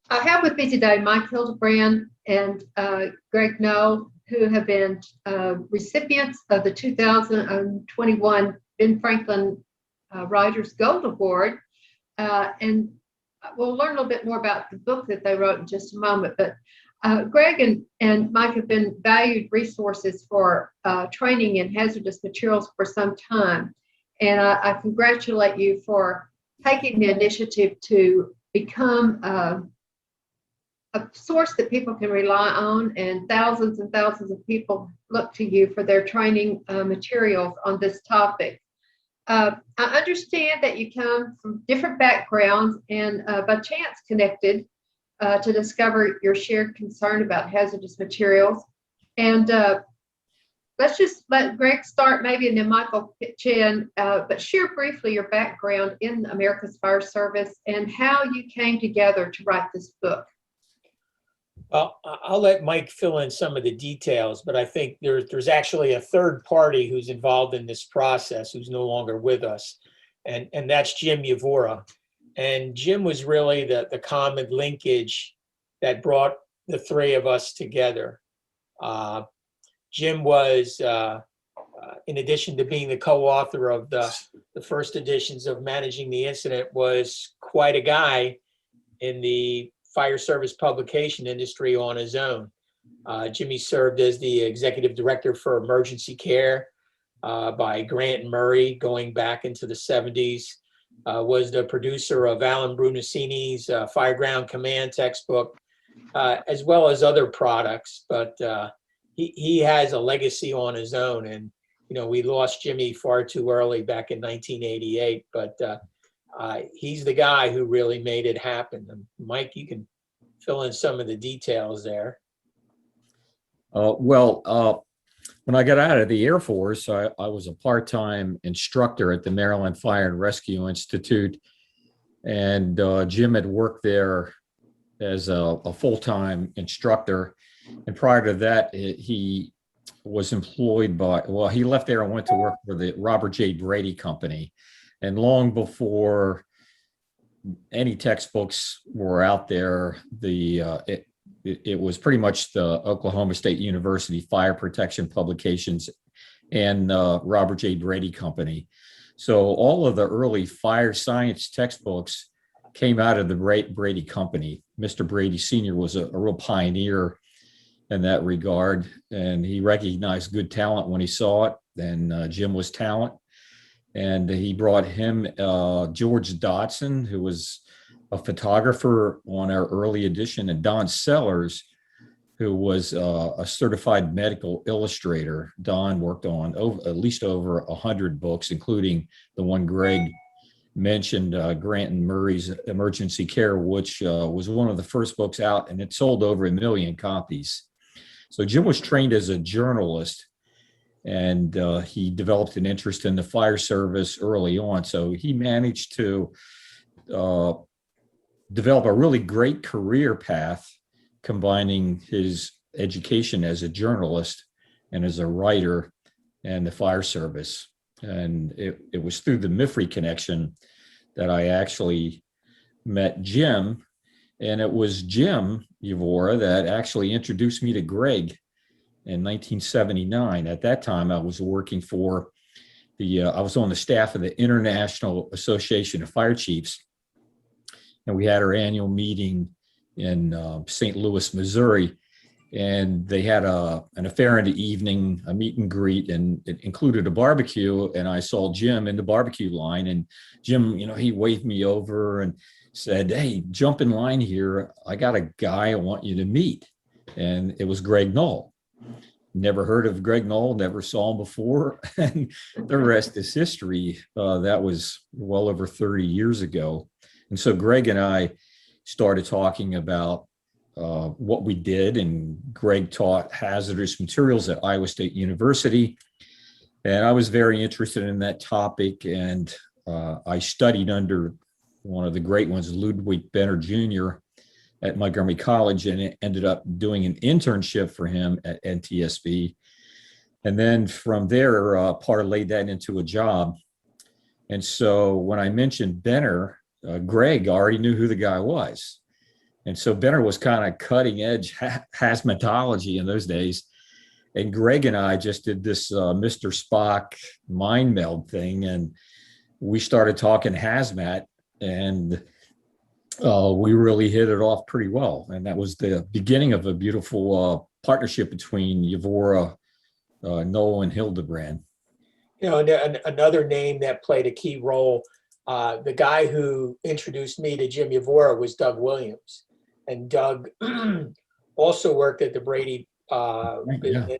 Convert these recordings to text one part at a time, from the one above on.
I have with me today Mike Hildebrand and Greg Knoll, who have been recipients of the 2021 Ben Franklin Writers Gold Award. And we'll learn a little bit more about the book that they wrote in just a moment. But Greg and Mike have been valued resources for training in hazardous materials for some time. And I congratulate you for taking the initiative to become a source that people can rely on, and thousands of people look to you for their training materials on this topic. I understand that you come from different backgrounds and by chance connected to discover your shared concern about hazardous materials. And let's just let Greg start maybe, and then Michael pitch in, but share briefly your background in America's Fire Service and how you came together to write this book. Well, I'll let Mike fill in some of the details, but I think there's actually a third party who's involved in this process who's no longer with us, and that's Jim Yavora. And Jim was really the common linkage that brought the three of us together. Jim was, in addition to being the co-author of the first editions of Managing the Incident, was quite a guy in the fire service publication industry on his own. Jimmy served as the executive director for emergency care by Grant and Murray going back into the 70s, was the producer of Alan Brunacini's Fireground Command textbook, as well as other products. But he has a legacy on his own. And, we lost Jimmy far too early back in 1988, but he's the guy who really made it happen. And Mike, you can fill in some of the details there. When I got out of the Air Force, I was a part-time instructor at the Maryland Fire and Rescue Institute. And Jim had worked there as a full-time instructor. And prior to that, he was employed he left there and went to work for the Robert J. Brady Company. And long before any textbooks were out there, it was pretty much the Oklahoma State University Fire Protection Publications and Robert J. Brady Company. So all of the early fire science textbooks came out of the Brady Company. Mr. Brady Sr. was a real pioneer in that regard, and he recognized good talent when he saw it, and Jim was talent. And he brought him George Dodson, who was a photographer on our early edition, and Don Sellers, who was a certified medical illustrator. Don worked on at least over 100 books, including the one Greg mentioned, Grant and Murray's Emergency Care, which was one of the first books out, and it sold over 1 million copies. So Jim was trained as a journalist, and he developed an interest in the fire service early on. So he managed to develop a really great career path, combining his education as a journalist and as a writer and the fire service. And it was through the MIFRE connection that I actually met Jim. And it was Jim Yavora that actually introduced me to Greg in 1979. At that time, I was working for I was on the staff of the International Association of Fire Chiefs. And we had our annual meeting in St. Louis, Missouri. And they had an affair in the evening, a meet and greet, and it included a barbecue. And I saw Jim in the barbecue line, and Jim, he waved me over and said, "Hey, jump in line here. I got a guy I want you to meet." And it was Greg Knoll. Never heard of Greg Knoll, never saw him before. And the rest is history. That was well over 30 years ago. And so Greg and I started talking about what we did, and Greg taught hazardous materials at Iowa State University. And I was very interested in that topic, and I studied under one of the great ones, Ludwig Benner Jr. at Montgomery College, and it ended up doing an internship for him at NTSB. And then from there, parlayed that into a job. And so when I mentioned Benner, Greg already knew who the guy was. And so Benner was kind of cutting edge hazmatology in those days. And Greg and I just did this Mr. Spock mind meld thing. And we started talking hazmat, and we really hit it off pretty well. And that was the beginning of a beautiful partnership between Yvora, Noel, and Hildebrand. You know, and another name that played a key role, the guy who introduced me to Jim Yvora was Doug Williams. And Doug also worked at the Brady business,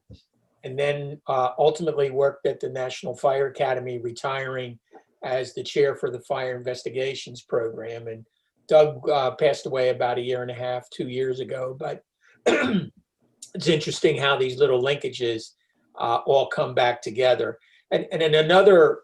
and then ultimately worked at the National Fire Academy, retiring as the chair for the Fire Investigations Program. And Doug passed away about 1.5 years, 2 years ago. But it's interesting how these little linkages all come back together. And in another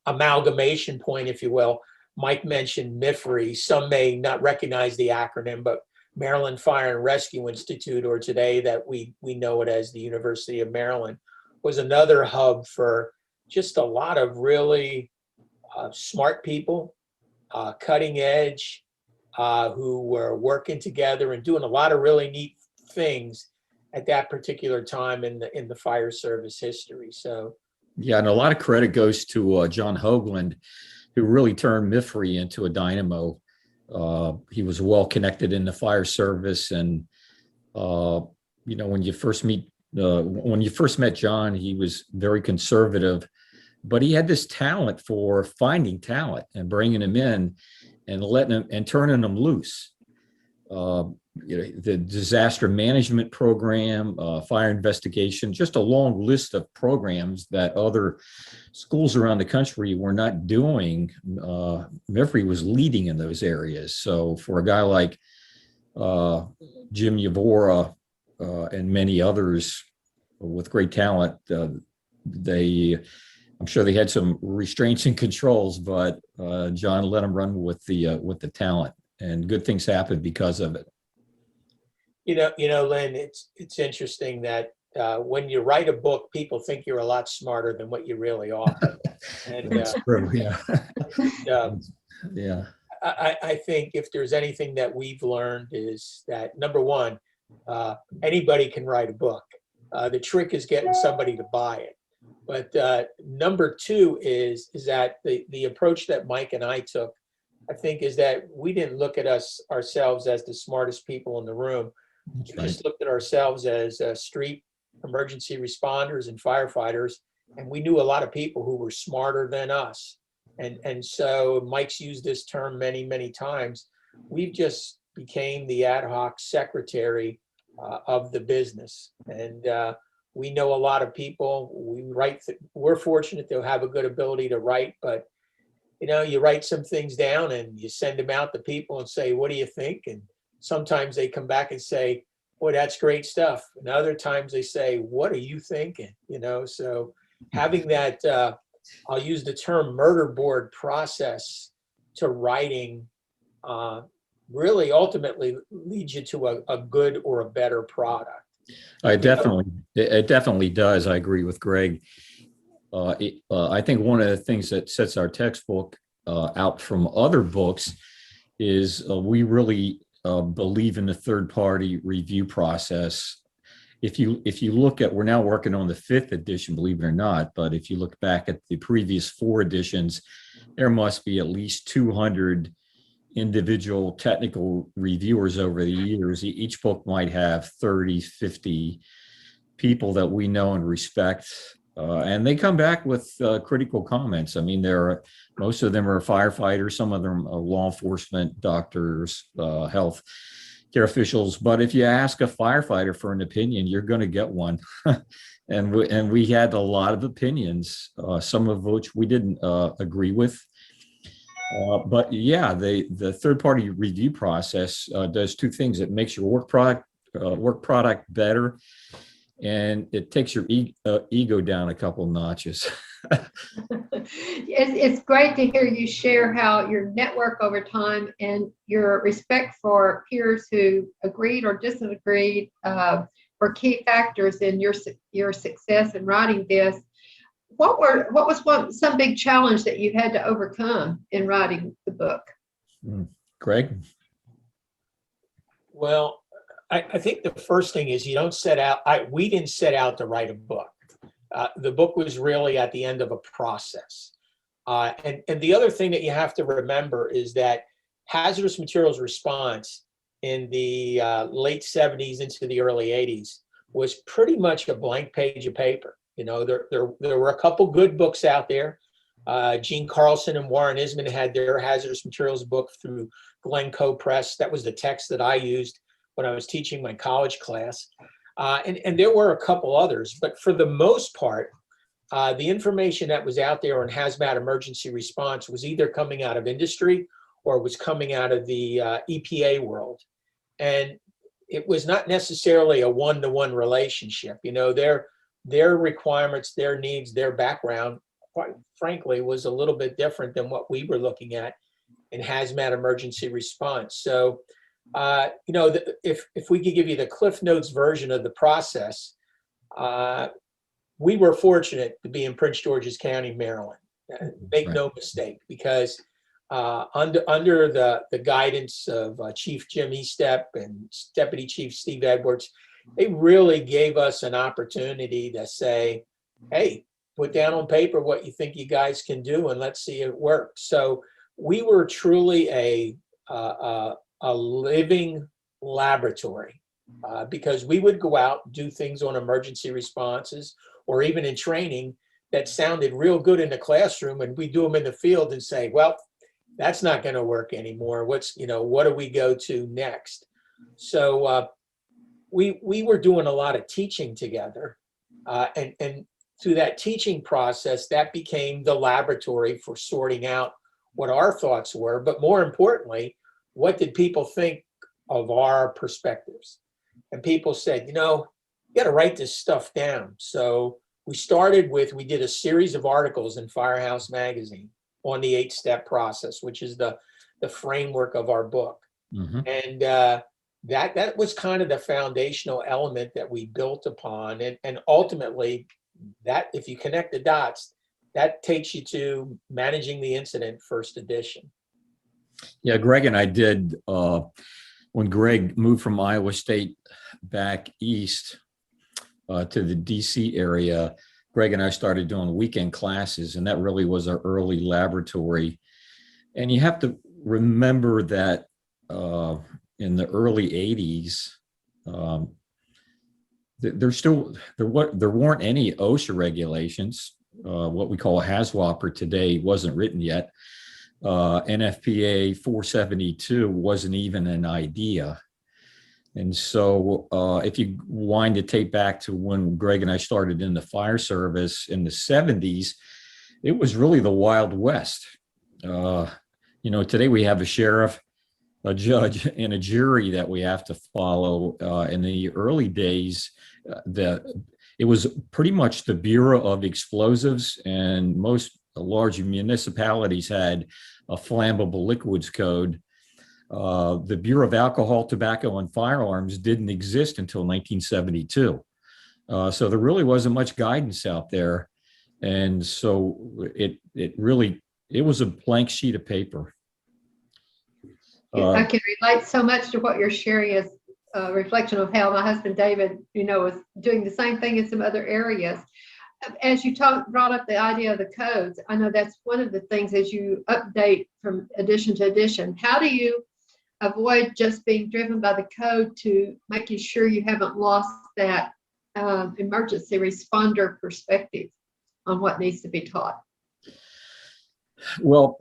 amalgamation point, if you will, Mike mentioned MIFRE. Some may not recognize the acronym, but Maryland Fire and Rescue Institute, or today that we know it as the University of Maryland, was another hub for just a lot of really smart people, cutting edge, who were working together and doing a lot of really neat things at that particular time in the fire service history. So yeah, and a lot of credit goes to John Hoagland, who really turned MIFRE into a dynamo. He was well connected in the fire service, and you know, when you first met John, he was very conservative, but he had this talent for finding talent and bringing them in and letting them and turning them loose. You know, the disaster management program, fire investigation, just a long list of programs that other schools around the country were not doing. MIFRE was leading in those areas. So for a guy like Jim Yvora and many others with great talent, I'm sure they had some restraints and controls, but John let them run with the talent, and good things happened because of it. You know, Lynn, it's interesting that when you write a book, people think you're a lot smarter than what you really are. And That's true, yeah. Yeah. I think if there's anything that we've learned is that, number one, anybody can write a book. The trick is getting somebody to buy it. But number two is that the approach that Mike and I took, I think, is that we didn't look at ourselves as the smartest people in the room. We just looked at ourselves as street emergency responders and firefighters, and we knew a lot of people who were smarter than us. And so Mike's used this term many, many times. We've just became the ad hoc secretary of the business. And we know a lot of people. We're fortunate to have a good ability to write, but you know, you write some things down and you send them out to people and say, what do you think? And sometimes they come back and say, boy, that's great stuff. And other times they say, what are you thinking? You know, so having that, I'll use the term murder board process to writing, really ultimately leads you to a good or a better product. It definitely does. I agree with Greg. I think one of the things that sets our textbook out from other books is we really believe in the third-party review process. If you look at, we're now working on the 5th edition, believe it or not, but if you look back at the previous 4 editions, there must be at least 200 individual technical reviewers over the years. Each book might have 30, 50 people that we know and respect. And they come back with critical comments. I mean, most of them are firefighters, some of them are law enforcement, doctors, health care officials. But if you ask a firefighter for an opinion, you're going to get one. and we had a lot of opinions, some of which we didn't agree with. But yeah, the third-party review process does 2 things. It makes your work product better, and it takes your ego down a couple notches. It's great to hear you share how your network over time and your respect for peers who agreed or disagreed were key factors in your success in writing this. What was some big challenge that you had to overcome in writing the book? Greg? Well, I think the first thing is you don't set out, we didn't set out to write a book. The book was really at the end of a process. And the other thing that you have to remember is that hazardous materials response in the late 70s into the early 80s was pretty much a blank page of paper. You know, there were a couple good books out there. Gene Carlson and Warren Isman had their hazardous materials book through Glencoe Press. That was the text that I used when I was teaching my college class. And there were a couple others, but for the most part, the information that was out there on hazmat emergency response was either coming out of industry or was coming out of the EPA world. And it was not necessarily a one-to-one relationship. You know, their requirements, their needs, their background, quite frankly, was a little bit different than what we were looking at in hazmat emergency response. So, you know, if we could give you the Cliff Notes version of the process, we were fortunate to be in Prince George's County, Maryland. Make no mistake, because under the guidance of Chief Jim Estep and Deputy Chief Steve Edwards, they really gave us an opportunity to say, hey, put down on paper what you think you guys can do and let's see it work. So we were truly a living laboratory, because we would go out and do things on emergency responses or even in training that sounded real good in the classroom, and we do them in the field and say, well, that's not going to work anymore. What do we go to next? So we were doing a lot of teaching together, and through that teaching process, that became the laboratory for sorting out what our thoughts were, but more importantly, what did people think of our perspectives? And people said, you know, you got to write this stuff down. So we did a series of articles in Firehouse Magazine on the 8-step process, which is the framework of our book. Mm-hmm. And that was kind of the foundational element that we built upon. And ultimately, that, if you connect the dots, that takes you to Managing the Incident, first edition. Yeah, Greg and I did, when Greg moved from Iowa State back east to the DC area, Greg and I started doing weekend classes, and that really was our early laboratory. And you have to remember that in the early 80s, there weren't any OSHA regulations. What we call a HAZWOPER today wasn't written yet. NFPA 472 wasn't even an idea. And so if you wind the tape back to when Greg and I started in the fire service in the 70s, it was really the Wild West. You know, today we have a sheriff, a judge, and a jury that we have to follow. In the early days, it was pretty much the Bureau of Explosives, and most large municipalities had a flammable liquids code. The Bureau of Alcohol, Tobacco, and Firearms didn't exist until 1972. So there really wasn't much guidance out there. And so it was a blank sheet of paper. I can relate so much to what you're sharing as a reflection of how my husband David, you know, is doing the same thing in some other areas. As you brought up the idea of the codes, I know that's one of the things as you update from edition to edition. How do you avoid just being driven by the code to making sure you haven't lost that emergency responder perspective on what needs to be taught? Well,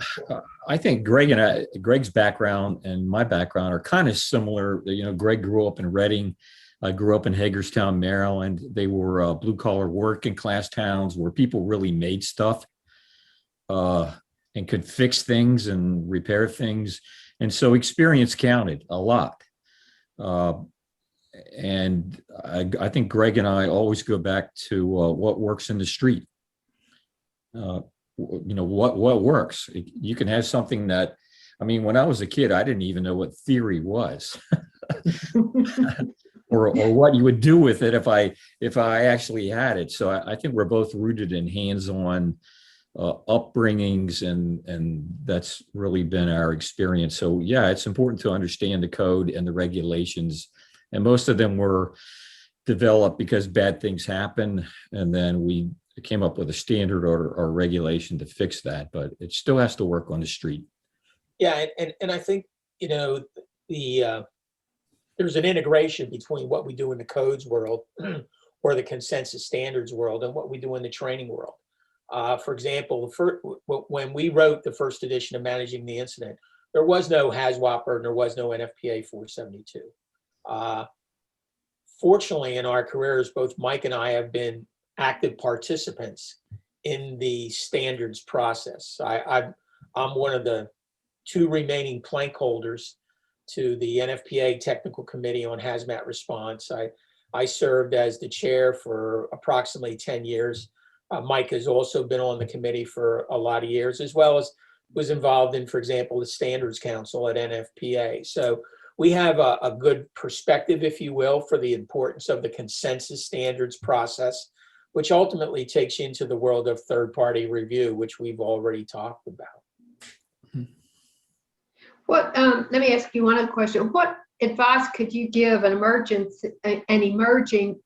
I think Greg's background and my background are kind of similar. You know, Greg grew up in Reading. I grew up in Hagerstown, Maryland. They were blue collar working class towns where people really made stuff and could fix things and repair things. And so experience counted a lot. And I think Greg and I always go back to what works in the street. You know, what works. You can have something that, I mean, when I was a kid, I didn't even know what theory was. or what you would do with it if I actually had it. So I think we're both rooted in hands-on upbringings, and that's really been our experience. So yeah, it's important to understand the code and the regulations, and most of them were developed because bad things happen, and then we came up with a standard or regulation to fix that, but it still has to work on the street. Yeah, and I think, the there's an integration between what we do in the codes world or the consensus standards world and what we do in the training world. For example, when we wrote the first edition of Managing the Incident, there was no HAZWOPER and there was no NFPA 472. Fortunately, in our careers, both Mike and I have been active participants in the standards process. I'm one of the 2 remaining plank holders to the NFPA Technical Committee on Hazmat Response. I served as the chair for approximately 10 years. Mike has also been on the committee for a lot of years, as well as was involved in, for example, the Standards Council at NFPA. So we have a good perspective, if you will, for the importance of the consensus standards process, which ultimately takes you into the world of third-party review, which we've already talked about. Let me ask you one other question. What advice could you give an emerging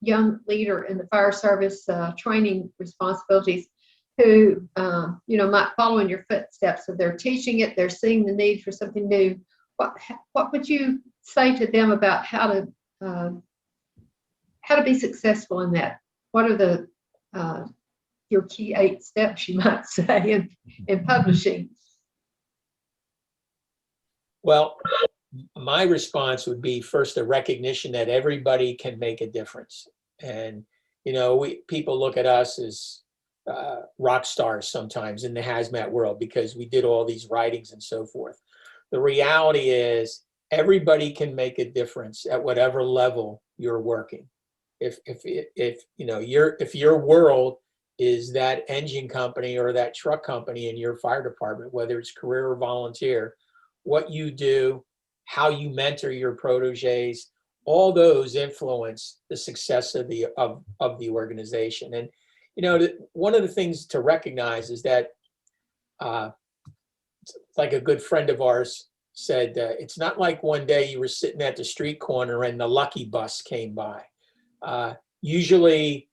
young leader in the fire service training responsibilities who, might follow in your footsteps? So they're teaching it, they're seeing the need for something new. What would you say to them about how to be successful in that? What are your key 8 steps, you might say, in publishing? Well, my response would be first a recognition that everybody can make a difference. And, people look at us as rock stars sometimes in the hazmat world because we did all these writings and so forth. The reality is everybody can make a difference at whatever level you're working. If your world is that engine company or that truck company in your fire department, whether it's career or volunteer, what you do, how you mentor your proteges, all those influence the success of the organization. And one of the things to recognize is that, like a good friend of ours said, it's not like one day you were sitting at the street corner and the lucky bus came by. Usually,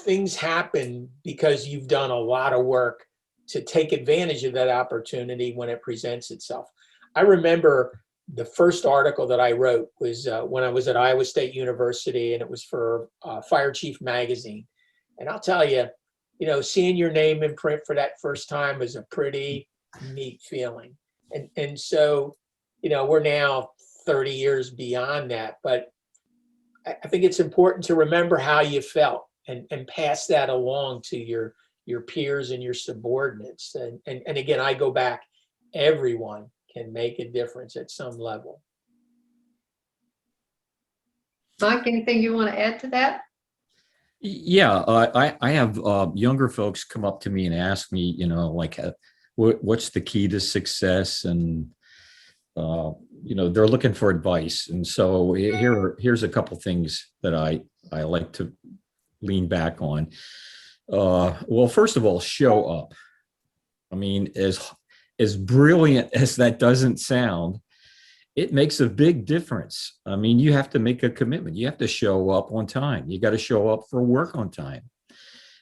things happen because you've done a lot of work to take advantage of that opportunity when it presents itself. I remember the first article that I wrote was when I was at Iowa State University, and it was for Fire Chief Magazine. And I'll tell you, seeing your name in print for that first time was a pretty neat feeling. And so, we're now 30 years beyond that, but I think it's important to remember how you felt and pass that along to your peers and your subordinates. And again, I go back, everyone can make a difference at some level. Mike, anything you want to add to that? Yeah, I have younger folks come up to me and ask me, like, what's the key to success? And, they're looking for advice. And so here's a couple things that I like to lean back on. Well, first of all, show up. I mean, as brilliant as that doesn't sound, it makes a big difference. I mean, you have to make a commitment. You have to show up on time. You got to show up for work on time.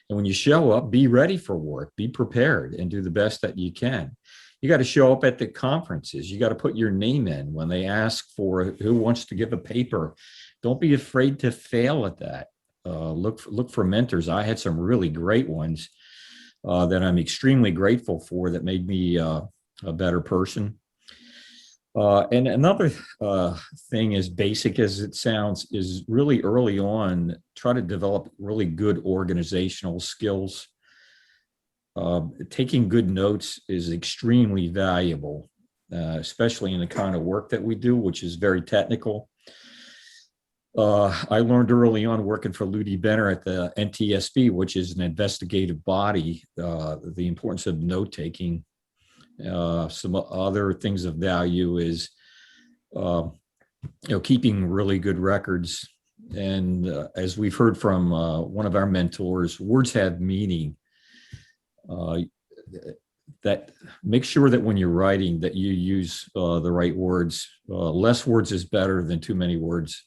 And when you show up, be ready for work, be prepared, and do the best that you can. You got to show up at the conferences. You got to put your name in when they ask for who wants to give a paper. Don't be afraid to fail at that. Look for mentors. I had some really great ones that I'm extremely grateful for that made me a better person. And another thing, as basic as it sounds, is really early on, try to develop really good organizational skills. Taking good notes is extremely valuable, especially in the kind of work that we do, which is very technical. I learned early on working for Ludi Benner at the NTSB, which is an investigative body, the importance of note-taking. Some other things of value is, keeping really good records. And as we've heard from one of our mentors, words have meaning. uh, that make sure that when you're writing that you use the right words. Less words is better than too many words.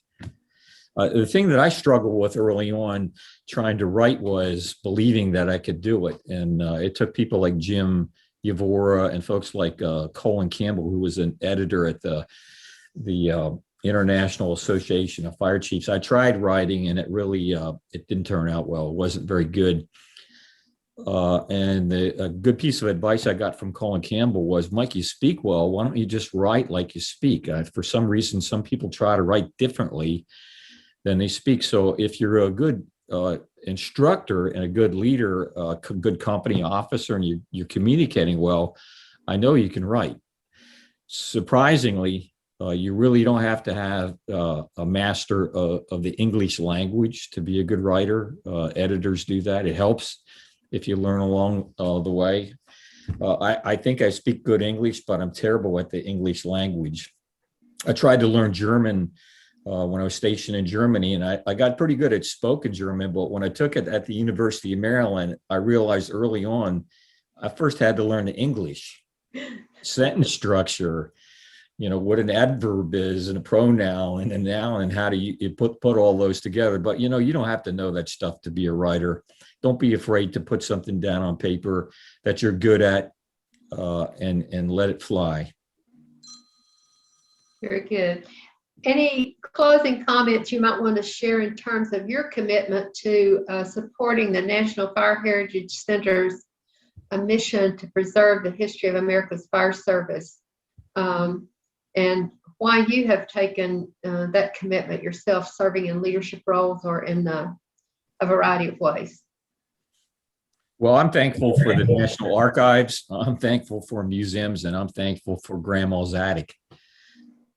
The thing that I struggled with early on trying to write was believing that I could do it. And it took people like Jim Yavora and folks like Colin Campbell, who was an editor at the International Association of Fire Chiefs. I tried writing and it really, it didn't turn out well. It wasn't very good. And a good piece of advice I got from Colin Campbell was, Mike, you speak well. Why don't you just write like you speak? For some reason, some people try to write differently than they speak. So if you're a good instructor and a good leader, good company officer, and you're communicating well, I know you can write. Surprisingly, you really don't have to have a master of the English language to be a good writer. Editors do that. It helps if you learn along the way. I think I speak good English, but I'm terrible at the English language. I tried to learn German when I was stationed in Germany, and I got pretty good at spoken German, but when I took it at the University of Maryland, I realized early on, I first had to learn the English, sentence structure, what an adverb is and a pronoun and a noun, and how do you put all those together. But, you don't have to know that stuff to be a writer. Don't be afraid to put something down on paper that you're good at and let it fly. Very good. Any closing comments you might want to share in terms of your commitment to supporting the National Fire Heritage Center's mission to preserve the history of America's fire service, and why you have taken that commitment yourself, serving in leadership roles or in a variety of ways? Well, I'm thankful for the National Archives. I'm thankful for museums, and I'm thankful for Grandma's attic.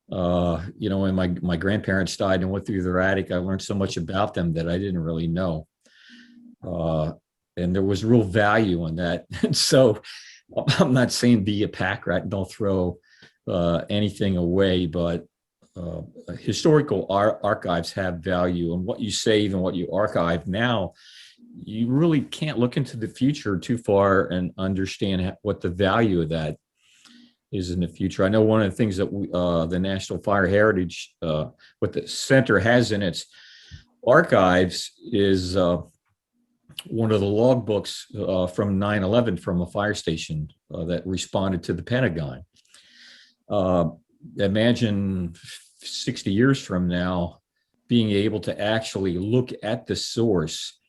When my grandparents died and went through their attic, I learned so much about them that I didn't really know. And there was real value in that. And so I'm not saying be a pack rat and don't throw anything away, but historical archives have value. And what you save and what you archive now, you really can't look into the future too far and understand what the value of that is in the future. I know one of the things that the National Fire Heritage, what the center has in its archives is one of the logbooks from 9/11 from a fire station that responded to the Pentagon. Imagine 60 years from now being able to actually look at the source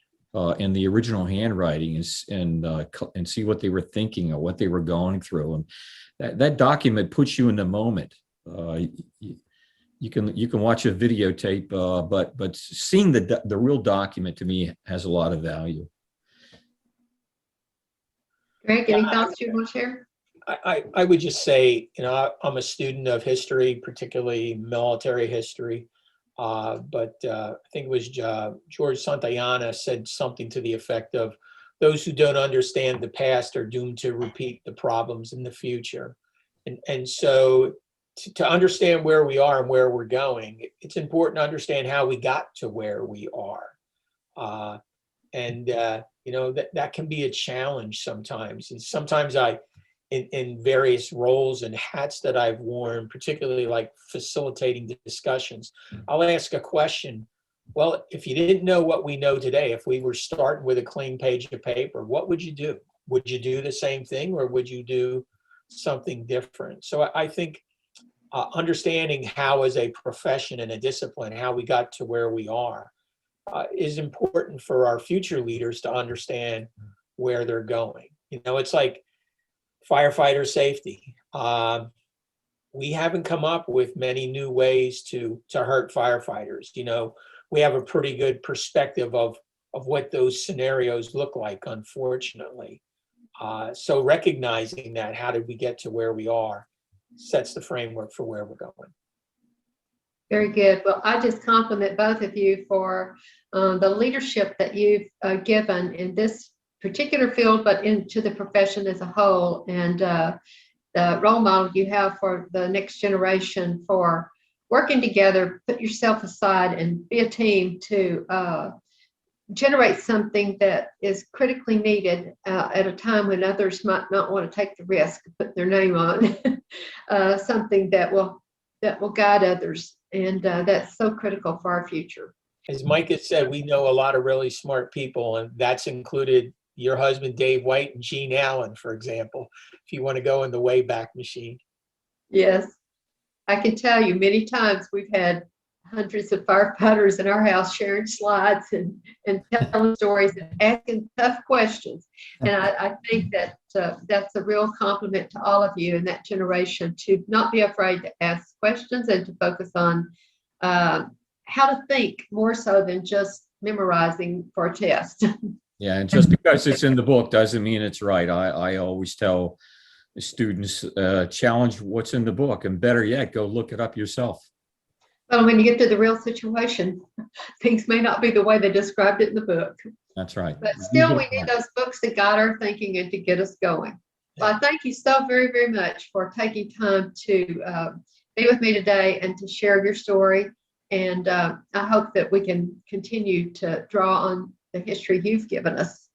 in the original handwriting and see what they were thinking or what they were going through. And that document puts you in the moment. You can watch a videotape, but seeing the real document to me has a lot of value. Greg, any thoughts you want to share? I would just say, I'm a student of history, particularly military history. But I think it was George Santayana said something to the effect of, those who don't understand the past are doomed to repeat the problems in the future. And so to understand where we are and where we're going, it's important to understand how we got to where we are. That can be a challenge sometimes. And sometimes in various roles and hats that I've worn, particularly like facilitating discussions, I'll ask a question. Well, if you didn't know what we know today, if we were starting with a clean page of paper, what would you do? Would you do the same thing, or would you do something different? So I think understanding how, as a profession and a discipline, how we got to where we are is important for our future leaders to understand where they're going. It's like firefighter safety. We haven't come up with many new ways to hurt firefighters. We have a pretty good perspective of what those scenarios look like, unfortunately. So recognizing that, how did we get to where we are, sets the framework for where we're going. Very good. Well, I just compliment both of you for the leadership that you've given in this particular field, but into the profession as a whole, and the role model you have for the next generation for working together, put yourself aside and be a team to generate something that is critically needed at a time when others might not want to take the risk of putting their name on something that will guide others, and that's so critical for our future. As Mike has said, we know a lot of really smart people, and that's included your husband, Dave White, and Gene Allen, for example, if you want to go in the Wayback Machine. Yes, I can tell you many times we've had hundreds of firefighters in our house sharing slides and telling stories and asking tough questions. And I think that that's a real compliment to all of you in that generation, to not be afraid to ask questions and to focus on how to think more so than just memorizing for a test. Yeah, and just because it's in the book doesn't mean it's right. I always tell the students, challenge what's in the book, and better yet, go look it up yourself. Well, when you get to the real situation, things may not be the way they described it in the book. That's right. But still, we need those books to guide our thinking and to get us going. Well, I thank you so very, very much for taking time to be with me today and to share your story. And I hope that we can continue to draw on the history you've given us.